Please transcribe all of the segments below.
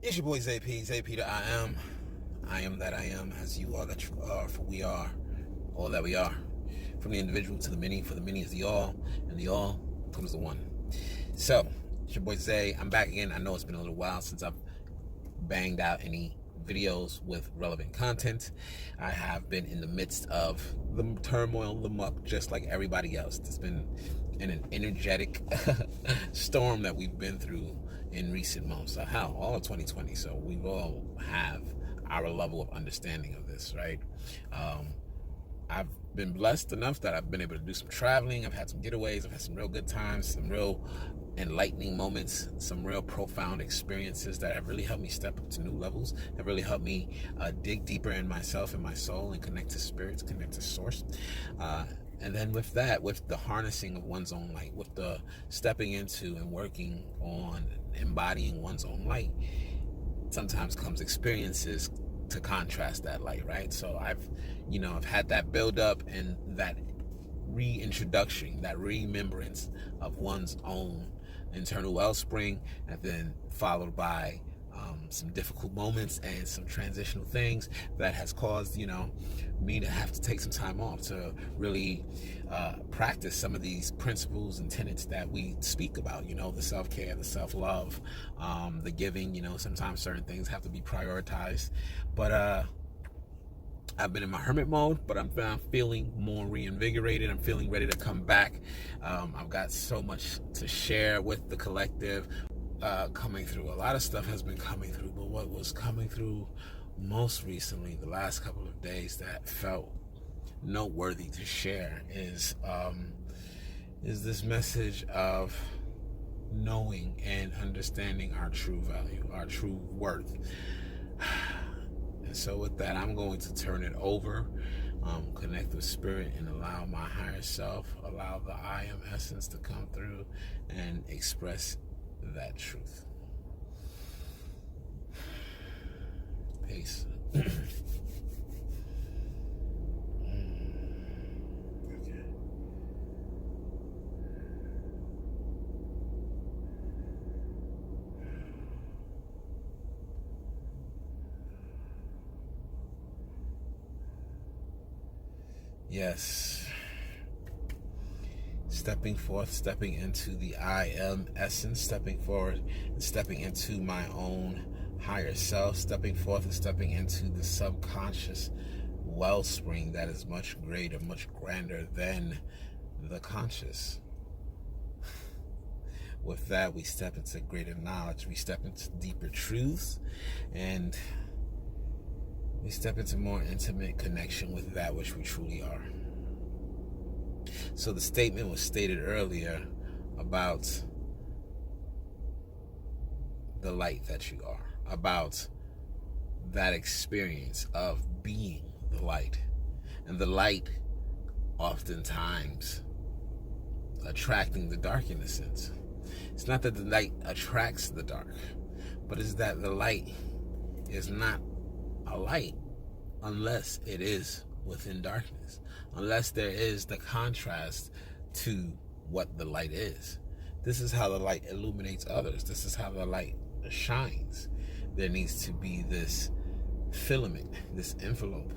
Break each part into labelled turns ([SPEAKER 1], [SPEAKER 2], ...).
[SPEAKER 1] It's your boy Zay-P, Zay-P the I am. I am that I am, as you are that you are, for we are all that we are. From the individual to the many, for the many is the all, and the all becomes the one. So, it's your boy Zay. I'm back again. I know it's been a little while since I've banged out any videos with relevant content. I have been in the midst of the turmoil, the muck, just like everybody else. It's been an energetic storm that we've been through in recent months. Hell, all of 2020. So we all have our level of understanding of this, right? I've been blessed enough that I've been able to do some traveling. I've had some getaways. I've had some real good times, some real enlightening moments, some real profound experiences that have really helped me step up to new levels, have really helped me dig deeper in myself and my soul and connect to spirits, connect to source. And then with that, with the harnessing of one's own light, with the stepping into and working on embodying one's own light, sometimes comes experiences to contrast that light, right? So I've had that build up and that reintroduction, that remembrance of one's own internal wellspring, and then followed by some difficult moments and some transitional things that has caused me to have to take some time off to really practice some of these principles and tenets that we speak about, the self-care, the self-love, the giving. Sometimes certain things have to be prioritized, but I've been in my hermit mode, but I'm feeling more reinvigorated. I'm feeling ready to come back. I've got so much to share with the collective coming through. A lot of stuff has been coming through, but what was coming through most recently, the last couple of days, that felt noteworthy to share is this message of knowing and understanding our true value, our true worth. And so with that, I'm going to turn it over, connect with spirit, and allow my higher self, allow the I am essence to come through and express that truth. Peace. Okay. Yes. Stepping forth, stepping into the I am essence, stepping forward and stepping into my own higher self, stepping forth and stepping into the subconscious wellspring that is much greater, much grander than the conscious. With that, we step into greater knowledge, we step into deeper truths, and we step into more intimate connection with that which we truly are. So the statement was stated earlier about the light that you are, about that experience of being the light. And the light oftentimes attracting the dark, in a sense. It's not that the light attracts the dark, but it's that the light is not a light unless it is within darkness, unless there is the contrast to what the light is. This is how the light illuminates others. This is how the light shines. There needs to be this filament, this envelope,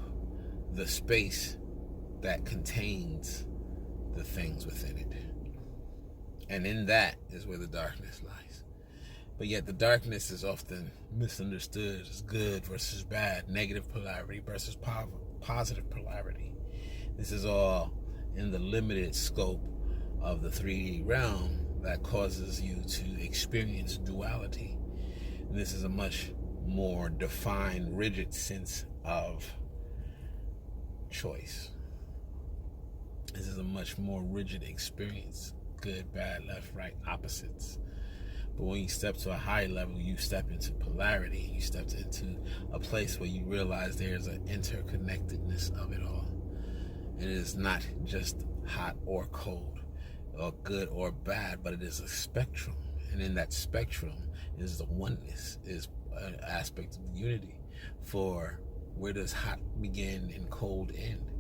[SPEAKER 1] the space that contains the things within it. And in that is where the darkness lies. But yet the darkness is often misunderstood as good versus bad, negative polarity versus positive polarity. This is all in the limited scope of the 3D realm that causes you to experience duality. And this is a much more defined, rigid sense of choice. This is a much more rigid experience. Good, bad, left, right, opposites. But when you step to a higher level, you step into polarity. You step into a place where you realize there's an interconnectedness of it all. And it is not just hot or cold, or good or bad, but it is a spectrum. And in that spectrum is the oneness, is an aspect of unity. For where does hot begin and cold end?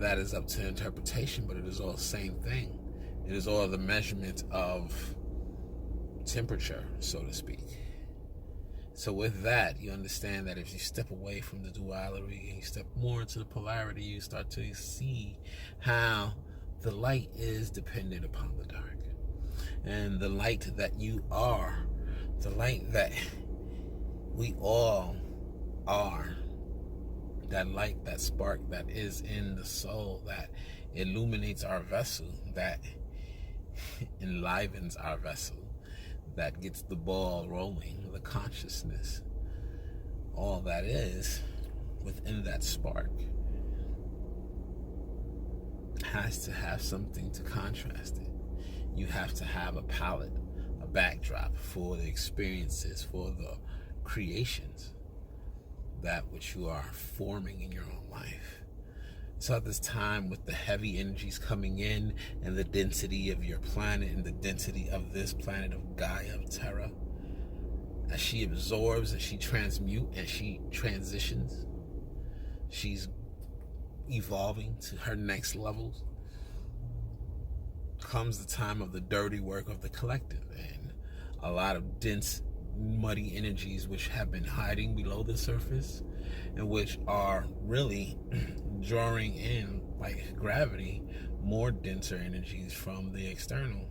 [SPEAKER 1] That is up to interpretation, but it is all the same thing. It is all the measurement of temperature, so to speak. So with that, you understand that if you step away from the duality and you step more into the polarity, you start to see how the light is dependent upon the dark. And the light that you are, the light that we all are, that light, that spark that is in the soul, that illuminates our vessel, that enlivens our vessel, that gets the ball rolling, the consciousness, all that is within that spark has to have something to contrast it. You have to have a palette, a backdrop for the experiences, for the creations, that which you are forming in your own life. So at this time, with the heavy energies coming in and the density of your planet and the density of this planet of Gaia, of Terra, as she absorbs and she transmutes and she transitions, she's evolving to her next levels, comes the time of the dirty work of the collective, and a lot of dense, muddy energies which have been hiding below the surface and which are really drawing in, like gravity, more denser energies from the external.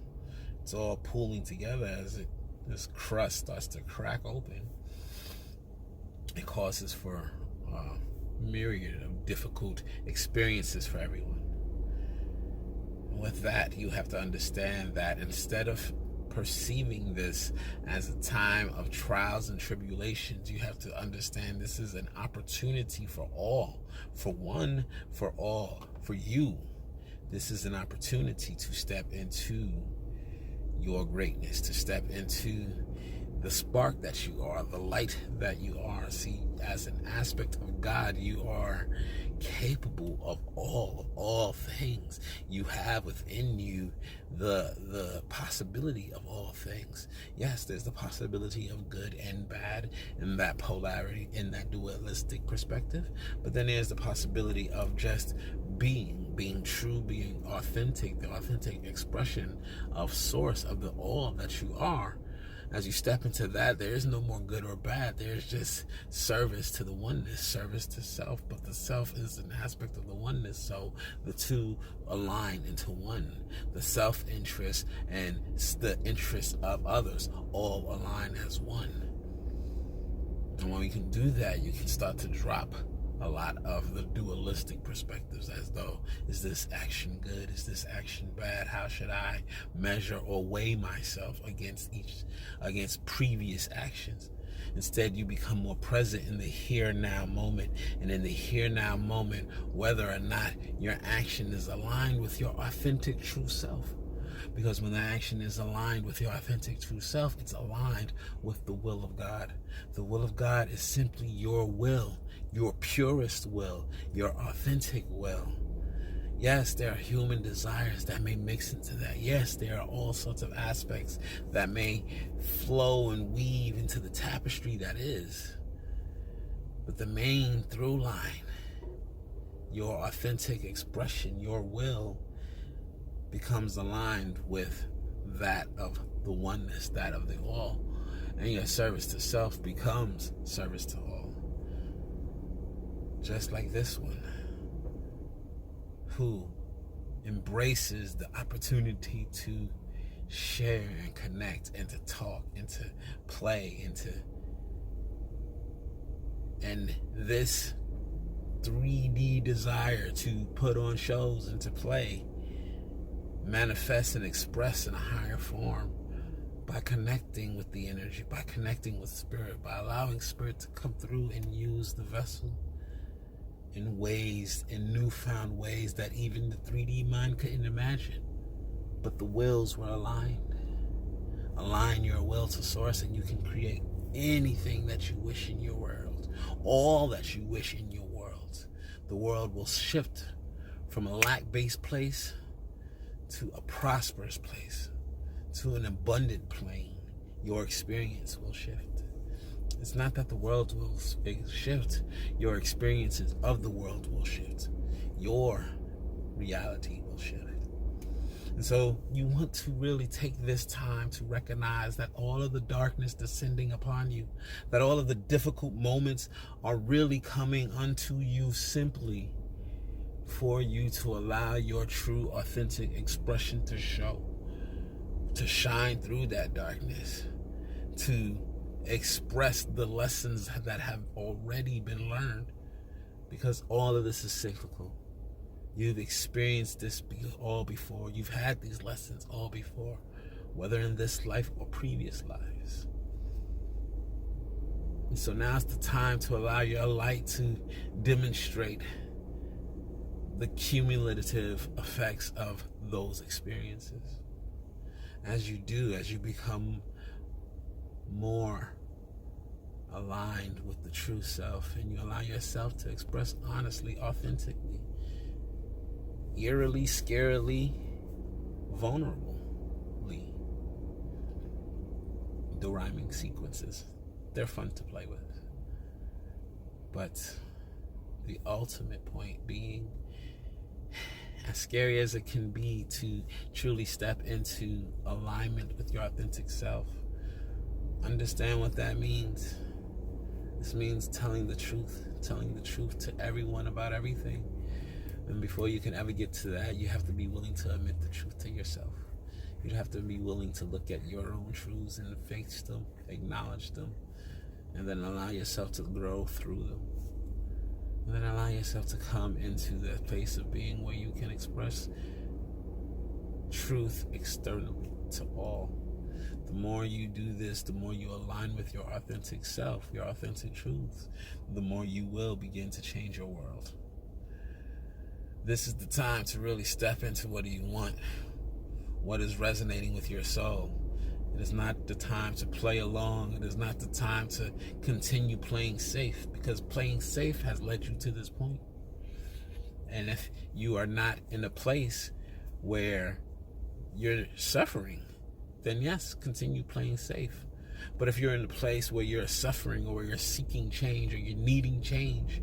[SPEAKER 1] It's all pooling together as this crust starts to crack open. It causes for a myriad of difficult experiences for everyone. And with that, you have to understand that instead of perceiving this as a time of trials and tribulations, you have to understand this is an opportunity for all, for one, for all, for you. This is an opportunity to step into your greatness, to step into the spark that you are, the light that you are. See, as an aspect of God, you are capable of all things. You have within you the possibility of all things. Yes, there's the possibility of good and bad in that polarity, in that dualistic perspective, but then there's the possibility of just being true, being authentic, the authentic expression of source of the all that you are. As you step into that, there is no more good or bad. There's just service to the oneness, service to self. But the self is an aspect of the oneness, so the two align into one. The self-interest and the interest of others all align as one. And when we can do that, you can start to drop a lot of the dualistic perspectives, as though, is this action good? Is this action bad? How should I measure or weigh myself against previous actions? Instead, you become more present in the here now moment, and in the here now moment, whether or not your action is aligned with your authentic true self. Because when the action is aligned with your authentic true self, it's aligned with the will of God. The will of God is simply your will, your purest will, your authentic will. Yes, there are human desires that may mix into that. Yes, there are all sorts of aspects that may flow and weave into the tapestry that is. But the main through line, your authentic expression, your will, becomes aligned with that of the oneness, that of the all. And your service to self becomes service to all. Just like this one, who embraces the opportunity to share and connect and to talk and to play and this 3D desire to put on shows and to play manifest and express in a higher form by connecting with the energy, by connecting with spirit, by allowing spirit to come through and use the vessel in ways, in newfound ways that even the 3D mind couldn't imagine. But the wills were aligned. Align your will to source and you can create anything that you wish in your world. All that you wish in your world. The world will shift from a lack-based place to a prosperous place, to an abundant plane. Your experience will shift. It's not that the world will shift. Your experiences of the world will shift. Your reality will shift. And so you want to really take this time to recognize that all of the darkness descending upon you, that all of the difficult moments are really coming unto you simply for you to allow your true, authentic expression to show, to shine through that darkness, to express the lessons that have already been learned, because all of this is cyclical. You've experienced this all before. You've had these lessons all before, whether in this life or previous lives. And so now's the time to allow your light to demonstrate the cumulative effects of those experiences. As you do, as you become more aligned with the true self, and you allow yourself to express honestly, authentically, eerily, scarily, vulnerably. The rhyming sequences, they're fun to play with. But the ultimate point being, as scary as it can be to truly step into alignment with your authentic self, understand what that means. This means telling the truth to everyone about everything. And before you can ever get to that, you have to be willing to admit the truth to yourself. You have to be willing to look at your own truths and face them, acknowledge them, and then allow yourself to grow through them. And then allow yourself to come into that place of being where you can express truth externally to all. The more you do this, the more you align with your authentic self, your authentic truths, the more you will begin to change your world. This is the time to really step into what do you want, what is resonating with your soul. It is not the time to play along. It is not the time to continue playing safe, because playing safe has led you to this point. And if you are not in a place where you're suffering, then yes, continue playing safe. But if you're in a place where you're suffering, or where you're seeking change, or you're needing change,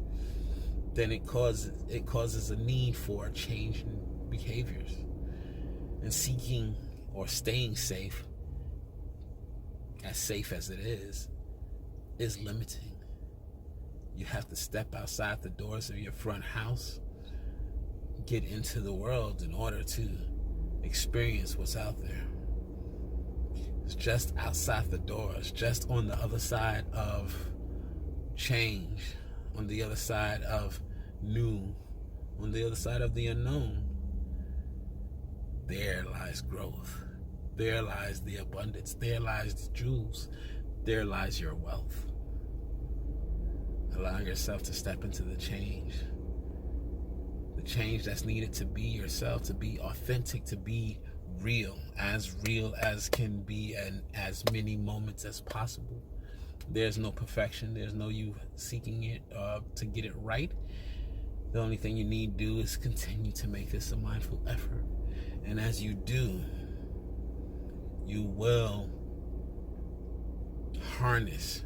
[SPEAKER 1] then it causes a need for a change in behaviors. And seeking or staying safe, as safe as it is limiting. You have to step outside the doors of your front house, get into the world in order to experience what's out there. It's just outside the doors, just on the other side of change, on the other side of new, on the other side of the unknown. There lies growth. There lies the abundance. There lies the jewels. There lies your wealth. Allow yourself to step into the change that's needed to be yourself, to be authentic, to be real as can be, and as many moments as possible. There's no perfection. There's no you seeking it to get it right. The only thing you need to do is continue to make this a mindful effort. And as you do, you will harness,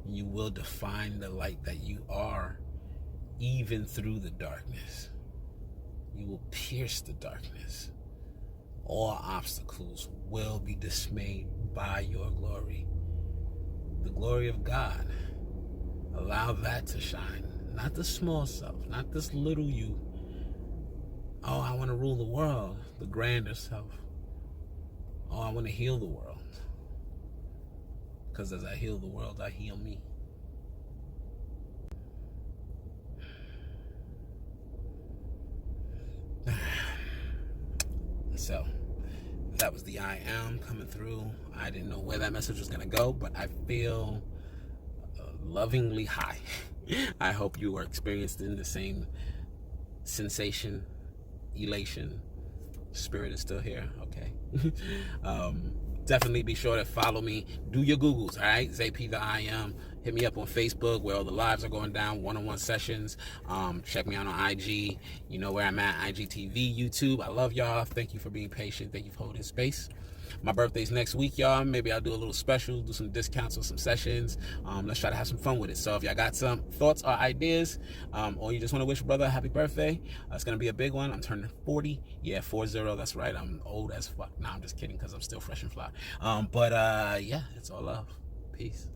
[SPEAKER 1] you will define the light that you are, even through the darkness. You will pierce the darkness. All obstacles will be dismayed by your glory. The glory of God. Allow that to shine. Not the small self, not this little you. Oh, I want to rule the world. The grander self. Oh, I want to heal the world. Because as I heal the world, I heal me. So, that was the I Am coming through. I didn't know where that message was going to go, but I feel lovingly high. I hope you are experiencing the same sensation, elation. Spirit is still here, okay. Definitely be sure to follow me. Do your Googles, all right? Zay-P the I Am. Hit me up on Facebook where all the lives are going down, one-on-one sessions. Check me out on IG. You know where I'm at, IGTV, YouTube. I love y'all. Thank you for being patient. Thank you for holding space. My birthday's next week, y'all. Maybe I'll do a little special, do some discounts on some sessions. Let's try to have some fun with it. So if y'all got some thoughts or ideas, or you just want to wish your brother a happy birthday, it's going to be a big one. I'm turning 40. Yeah, 40. That's right. I'm old as fuck. Nah, I'm just kidding because I'm still fresh and fly. But yeah, it's all love. Peace.